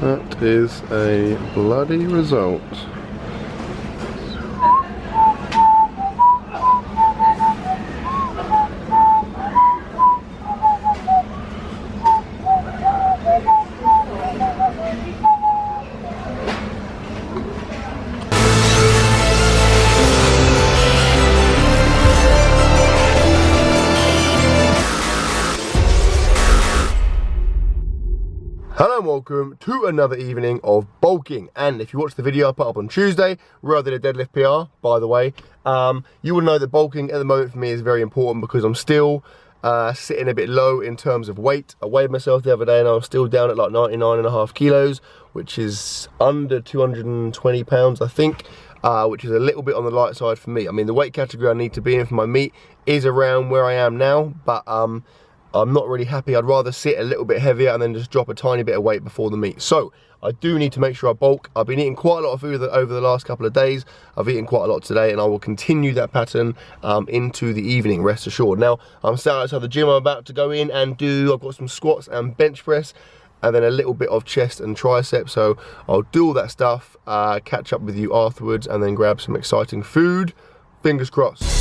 That is a bloody result. Hello and welcome to another evening of bulking. And if you watched the video I put up on Tuesday, where I did a deadlift PR, by the way, you will know that bulking at the moment for me is very important because I'm still sitting a bit low in terms of weight. I weighed myself the other day and I was still down at like 99.5 kilos, which is under 220 pounds, I think, which is a little bit on the light side for me. I mean, the weight category I need to be in for my meet is around where I am now, but I'm not really happy. I'd rather sit a little bit heavier and then just drop a tiny bit of weight before the meet. So I do need to make sure I bulk. I've been eating quite a lot of food over the last couple of days. I've eaten quite a lot today and I will continue that pattern into the evening, rest assured. Now, I'm sat outside the gym. I'm about to go in and I've got some squats and bench press and then a little bit of chest and tricep. So I'll do all that stuff, catch up with you afterwards and then grab some exciting food. Fingers crossed.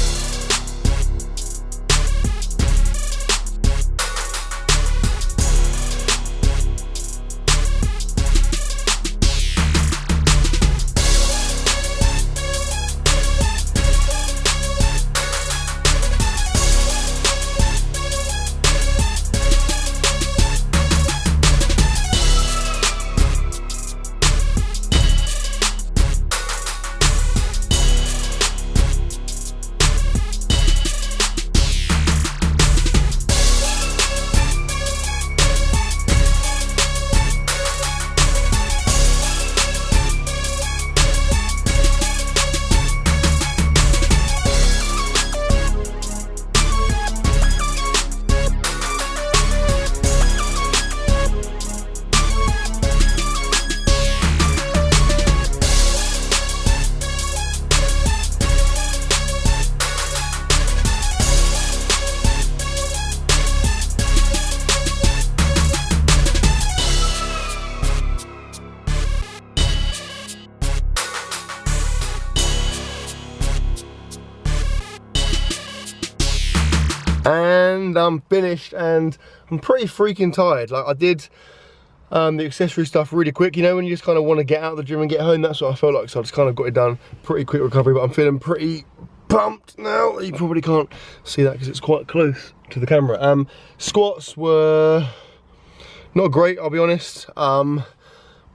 And I'm finished and I'm pretty freaking tired. Like, I did the accessory stuff really quick, you know, when you just kind of want to get out of the gym and get home. That's what I felt like, so I just kind of got it done. Pretty quick recovery, but I'm feeling pretty pumped now. You probably can't see that because it's quite close to the camera. Squats were not great, I'll be honest.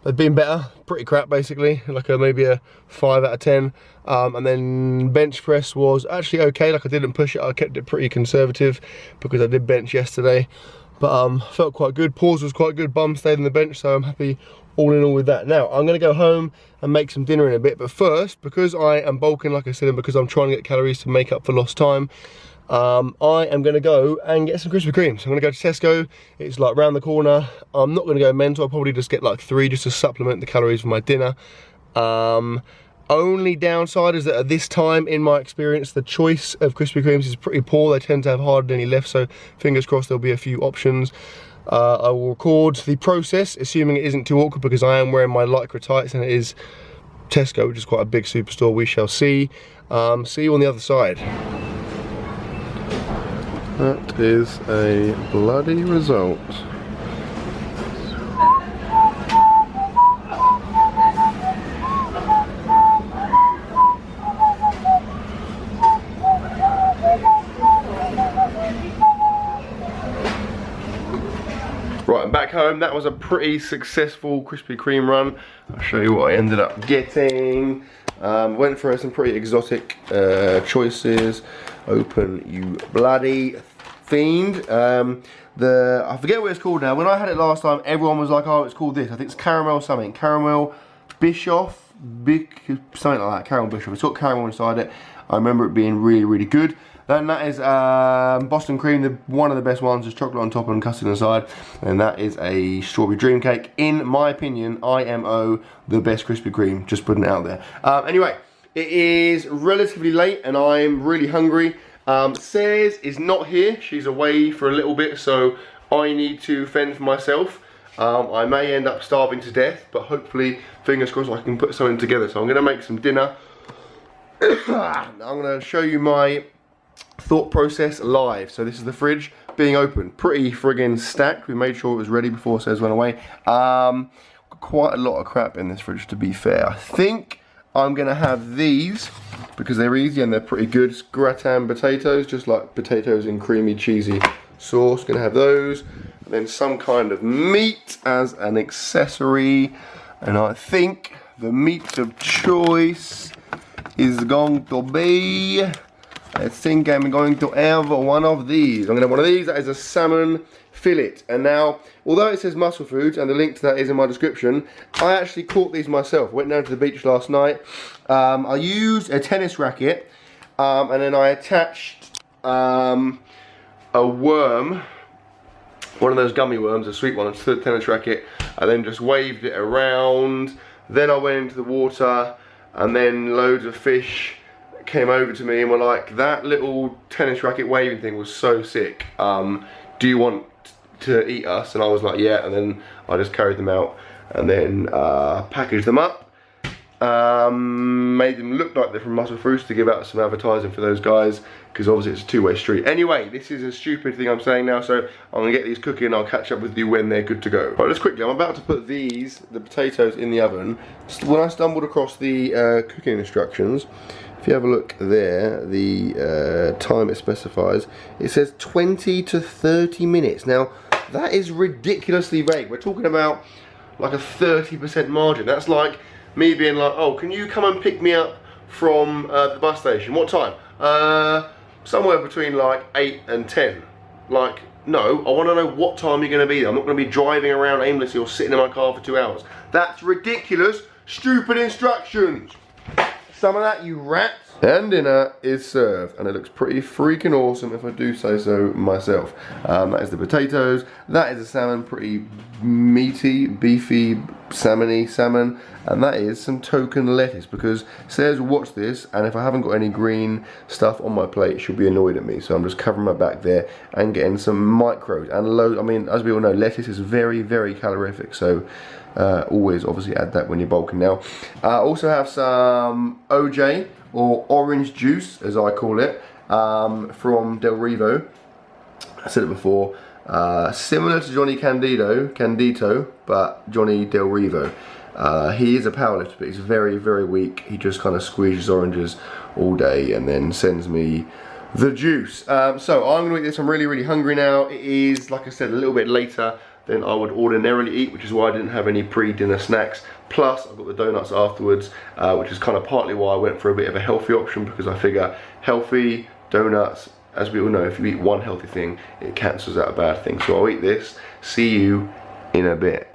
They've been better, pretty crap basically, like maybe a 5 out of 10. And then bench press was actually okay, like I didn't push it, I kept it pretty conservative because I did bench yesterday. But felt quite good, pause was quite good, bum stayed on the bench, so I'm happy all in all with that. Now, I'm gonna go home and make some dinner in a bit, but first, because I am bulking, like I said, and because I'm trying to get calories to make up for lost time, I am gonna go and get some Krispy Kremes. I'm gonna go to Tesco, it's like round the corner. I'm not gonna go mental, I'll probably just get like 3 just to supplement the calories for my dinner. Only downside is that at this time, in my experience, the choice of Krispy Kremes is pretty poor. They tend to have hardly any left, so fingers crossed there'll be a few options. I will record the process, assuming it isn't too awkward because I am wearing my Lycra tights and it is Tesco, which is quite a big superstore. We shall see. See you on the other side. That is a bloody result. Right, I'm back home. That was a pretty successful Krispy Kreme run. I'll show you what I ended up getting. Went for some pretty exotic choices. Open, you bloody fiend. I forget what it's called now. When I had it last time, everyone was like, oh, it's called this. I think it's caramel something. Caramel Bischoff, something like that. Caramel Bischoff. It's got caramel inside it. I remember it being really, really good. Then that is Boston cream, one of the best ones. There's chocolate on top and custard inside. And that is a strawberry dream cake. In my opinion, IMO, the best Krispy Kreme. Just putting it out there. Anyway, it is relatively late and I'm really hungry. Says is not here. She's away for a little bit, so I need to fend for myself. I may end up starving to death, but hopefully, fingers crossed, I can put something together. So I'm gonna make some dinner. I'm gonna show you my thought process live. So this is the fridge being opened, pretty friggin' stacked. We made sure it was ready before Says went away. Quite a lot of crap in this fridge, to be fair. I think I'm gonna have these because they're easy and they're pretty good. Gratin potatoes, just like potatoes in creamy cheesy sauce. Gonna have those, and then some kind of meat as an accessory. And I think the meat of choice is going to be, I think I'm going to have one of these. I'm going to have one of these. That is a salmon fillet. And now, although it says Muscle Foods, and the link to that is in my description, I actually caught these myself. Went down to the beach last night. I used a tennis racket, and then I attached a worm, one of those gummy worms, a sweet one, to the tennis racket. I then just waved it around. Then I went into the water, and then loads of fish came over to me and were like, that little tennis racket waving thing was so sick. Do you want to eat us? And I was like, yeah. And then I just carried them out and then packaged them up. Made them look like they're from Muscle Fruits to give out some advertising for those guys, because obviously it's a two-way street. Anyway, this is a stupid thing I'm saying now, so I'm gonna get these cooking. I'll catch up with you when they're good to go. Right, just quickly, I'm about to put the potatoes in the oven. When I stumbled across the cooking instructions, if you have a look there, the time it specifies, it says 20 to 30 minutes. Now, that is ridiculously vague. We're talking about like a 30% margin. That's like me being like, oh, can you come and pick me up from the bus station? What time? Somewhere between like 8 and 10. Like, no, I want to know what time you're going to be there. I'm not going to be driving around aimlessly or sitting in my car for 2 hours. That's ridiculous, stupid instructions. Some of that, you rats. And dinner is served, and it looks pretty freaking awesome if I do say so myself. That is the potatoes, that is the salmon, pretty meaty, beefy, salmony salmon, and that is some token lettuce, because Sarah's will watch this, and if I haven't got any green stuff on my plate, she'll be annoyed at me. So I'm just covering my back there and getting some micros and low. I mean, as we all know, lettuce is very, very calorific, so always obviously add that when you're bulking. Now, also have some OJ, or orange juice as I call it, from Del Rivo. I said it before, similar to Johnny Candito, but Johnny Del Rivo. He is a powerlifter, but he's very, very weak. He just kind of squeezes oranges all day and then sends me the juice. So I'm gonna eat this. I'm really, really hungry now. It is, like I said, a little bit later than I would ordinarily eat, which is why I didn't have any pre-dinner snacks. Plus, I've got the donuts afterwards, which is kind of partly why I went for a bit of a healthy option, because I figure healthy donuts, as we all know, if you eat one healthy thing, it cancels out a bad thing. So I'll eat this. See you in a bit.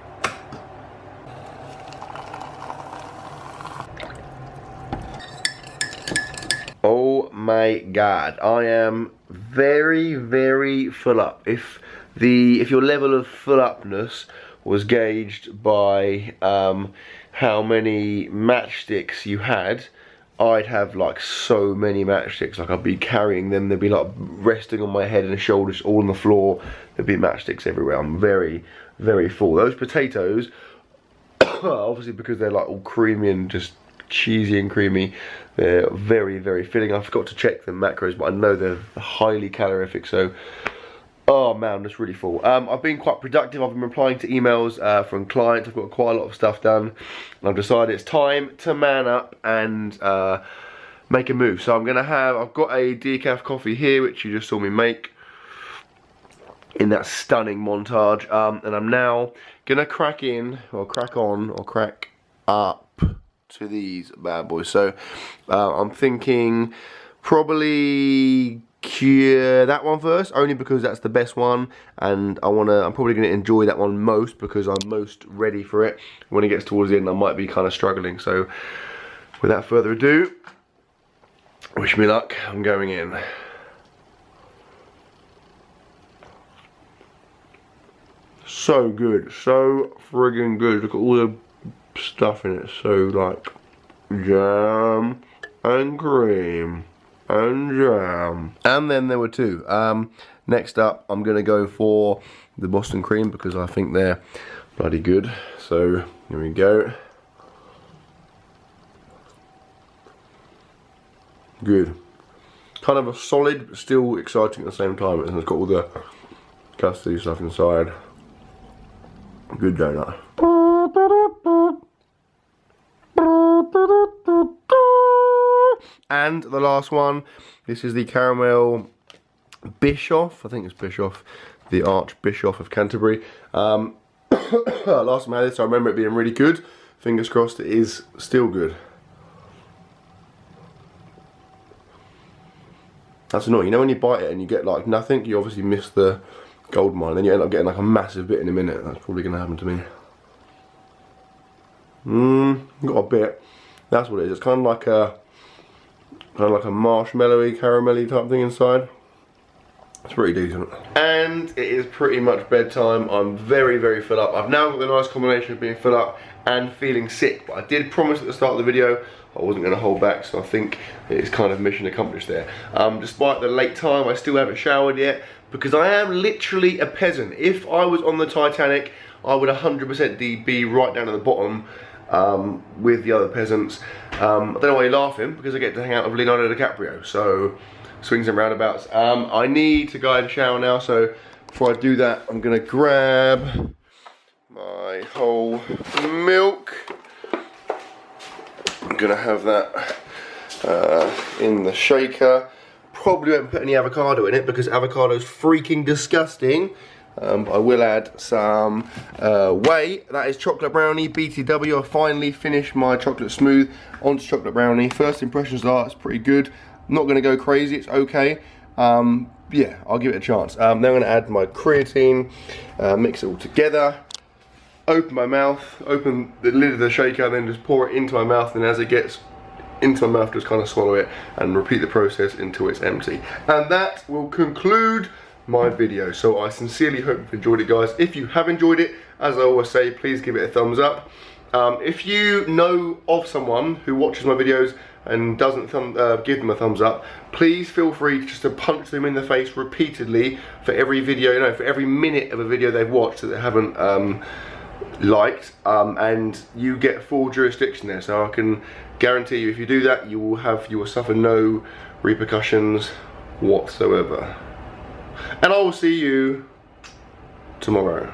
Oh my God, I am very, very full up. If your level of full upness was gauged by how many matchsticks you had, I'd have like so many matchsticks. Like, I'd be carrying them, they'd be like resting on my head and shoulders, all on the floor. There'd be matchsticks everywhere. I'm very, very full. Those potatoes, obviously because they're like all creamy and just cheesy and creamy, they're very, very filling. I forgot to check the macros, but I know they're highly calorific, so oh man, I'm just really full. I've been quite productive. I've been replying to emails from clients. I've got quite a lot of stuff done, and I've decided it's time to man up and make a move. So I've got a decaf coffee here, which you just saw me make in that stunning montage, and I'm now gonna crack up to these bad boys. So I'm thinking probably cure that one first, only because that's the best one, and I'm probably going to enjoy that one most because I'm most ready for it. When it gets towards the end, I might be kind of struggling. So without further ado, wish me luck. I'm going in. So good, so friggin' good. Look at all the stuff in it. So like jam and cream and jam, and then there were two. Next up, I'm gonna go for the Boston cream because I think they're bloody good. So here we go. Good. Kind of a solid, but still exciting at the same time. And it's got all the custody stuff inside. Good donut. And the last one, this is the caramel Bischoff. I think it's Bischoff, the Archbishop of Canterbury. Last time I had this, I remember it being really good. Fingers crossed it is still good. That's annoying. You know when you bite it and you get like nothing, you obviously miss the gold mine, then you end up getting like a massive bit in a minute. That's probably going to happen to me. Got a bit. That's what it is. It's kind of like a marshmallowy, caramelly type thing inside. It's pretty decent. And it is pretty much bedtime. I'm very, very full up. I've now got the nice combination of being full up and feeling sick. But I did promise at the start of the video I wasn't going to hold back, so I think it's kind of mission accomplished there. Despite the late time, I still haven't showered yet because I am literally a peasant. If I was on the Titanic, I would 100% be right down at the bottom with the other peasants. I don't know why you're laughing, because I get to hang out with Leonardo DiCaprio, so swings and roundabouts. I need to go and shower now, so before I do that, I'm going to grab my whole milk. I'm going to have that in the shaker. Probably won't put any avocado in it because avocado is freaking disgusting. I will add some whey. That is chocolate brownie, BTW. I finally finished my chocolate smooth onto chocolate brownie. First impressions are it's pretty good. I'm not going to go crazy, it's okay. Yeah, I'll give it a chance. Then I'm going to add my creatine, mix it all together. Open my mouth, open the lid of the shaker, then just pour it into my mouth, and as it gets into my mouth, just kind of swallow it and repeat the process until it's empty. And that will conclude my video. So I sincerely hope you've enjoyed it, guys. If you have enjoyed it, as I always say, please give it a thumbs up. If you know of someone who watches my videos and doesn't give them a thumbs up, please feel free just to punch them in the face repeatedly for every video, you know, for every minute of a video they've watched that they haven't liked, and you get full jurisdiction there. So I can guarantee you, if you do that, you will suffer no repercussions whatsoever. And I will see you tomorrow.